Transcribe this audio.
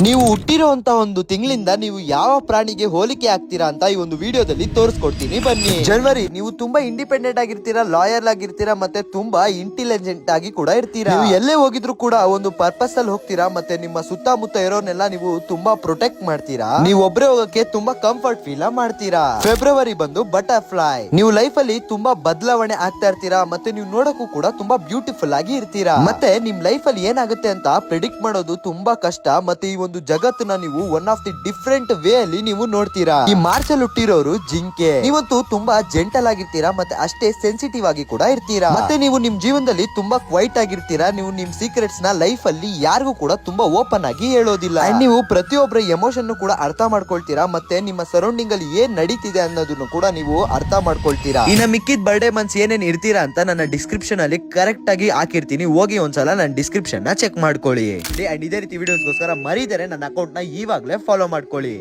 ನೀವು ಹುಟ್ಟಿರುವಂತ ಒಂದು ತಿಂಗಳಿಂದ ನೀವು ಯಾವ ಪ್ರಾಣಿಗೆ ಹೋಲಿಕೆ ಆಗ್ತೀರಾ ಅಂತ ಈ ಒಂದು ವಿಡಿಯೋದಲ್ಲಿ ತೋರಿಸ್ಕೊಡ್ತೀನಿ ಬನ್ನಿ. ಜನವರಿ, ನೀವು ತುಂಬಾ ಇಂಡಿಪೆಂಡೆಂಟ್ ಆಗಿರ್ತೀರಾ, ಲಾಯಲ್ ಆಗಿರ್ತೀರಾ, ಮತ್ತೆ ತುಂಬಾ ಇಂಟೆಲಿಜೆಂಟ್ ಆಗಿ ಕೂಡ ಇರ್ತೀರಾ. ನೀವು ಎಲ್ಲೇ ಹೋಗಿದ್ರು ಕೂಡ ಒಂದು ಪರ್ಪಸ್ ಅಲ್ಲಿ ಹೋಗ್ತೀರಾ, ಮತ್ತೆ ನಿಮ್ಮ ಸುತ್ತಮುತ್ತ ಇರೋನೆಲ್ಲ ನೀವು ತುಂಬಾ ಪ್ರೊಟೆಕ್ಟ್ ಮಾಡ್ತೀರಾ. ನೀವು ಒಬ್ರೆ ಹೋಗಕ್ಕೆ ತುಂಬಾ ಕಂಫರ್ಟ್ ಫೀಲ್ ಮಾಡ್ತೀರಾ. ಫೆಬ್ರವರಿ ಬಂದು ಬಟರ್ಫ್ಲೈ. ನೀವು ಲೈಫ್ ಅಲ್ಲಿ ತುಂಬಾ ಬದಲಾವಣೆ ಆಗ್ತಾ ಇರ್ತೀರಾ, ಮತ್ತೆ ನೀವು ನೋಡಕ್ಕೂ ಕೂಡ ತುಂಬಾ ಬ್ಯೂಟಿಫುಲ್ ಆಗಿ ಇರ್ತೀರಾ. ಮತ್ತೆ ನಿಮ್ ಲೈಫ್ ಅಲ್ಲಿ ಏನಾಗುತ್ತೆ ಅಂತ ಪ್ರಿಡಿಕ್ಟ್ ಮಾಡೋದು ತುಂಬಾ ಕಷ್ಟ. ಮತ್ತೆ ಈ ಒಂದು ಜಗತ್ತನ್ನ ನೀವು one of the different way ಅಲ್ಲಿ ನೀವು ನೋಡ್ತೀರಾ. ಈ ಮಾರ್ಚ್ ಅಲ್ಲಿ ಹುಟ್ಟಿರೋರು ಜಿಂಕೆ. ನೀವಂತೂ ತುಂಬಾ ಜೆಂಟಲ್ ಆಗಿರ್ತೀರಾ, ಮತ್ತೆ ಅಷ್ಟೇ ಸೆನ್ಸಿಟಿವ್ ಆಗಿ ಕೂಡ ಇರ್ತೀರಾ. ಮತ್ತೆ ನೀವು ನಿಮ್ ಜೀವನದಲ್ಲಿ ತುಂಬಾ ಕ್ವೈಟ್ ಆಗಿರ್ತೀರಾ. ನೀವು ನಿಮ್ ಸೀಕ್ರೆಟ್ಸ್ ನ ಲೈಫ್ ಅಲ್ಲಿ ಯಾರಿಗೂ ಕೂಡ ತುಂಬಾ ಓಪನ್ ಆಗಿ ಹೇಳೋದಿಲ್ಲ. ನೀವು ಪ್ರತಿಯೊಬ್ಬರ ಎಮೋಷನ್ ಕೂಡ ಅರ್ಥ ಮಾಡ್ಕೊಳ್ತೀರಾ, ಮತ್ತೆ ನಿಮ್ಮ ಸರೌಂಡಿಂಗ್ ಅಲ್ಲಿ ಏನ್ ನಡೀತಿದೆ ಅನ್ನೋದನ್ನು ಕೂಡ ನೀವು ಅರ್ಥ ಮಾಡ್ಕೊಳ್ತೀರಾ. ಇನ್ನ ಮಿಕ್ಕಿದ ಬರ್ಡೇ ಮಂತ್ಸ್ ಏನೇನ್ ಇರ್ತೀರಾ ಅಂತ ನನ್ನ ಡಿಸ್ಕ್ರಿಪ್ಷನ್ ಅಲ್ಲಿ ಕರೆಕ್ಟ್ ಆಗಿ ಹಾಕಿರ್ತೀನಿ. ಹೋಗಿ ಒಂದ್ಸಲ ನನ್ನ ಡಿಸ್ಕ್ರಿಪ್ಷನ್ ನ ಚೆಕ್ ಮಾಡ್ಕೊಳ್ಳಿ. ಅಂಡ್ ಇದೇ ರೀತಿ ವಿಡಿಯೋಸ್ಗೋಸ್ಕರ ಮರಿದರೆ ನನ್ನ ಅಕೌಂಟ್ ನ ಇವಾಗಲೇ ಫಾಲೋ ಮಾಡ್ಕೊಳ್ಳಿ.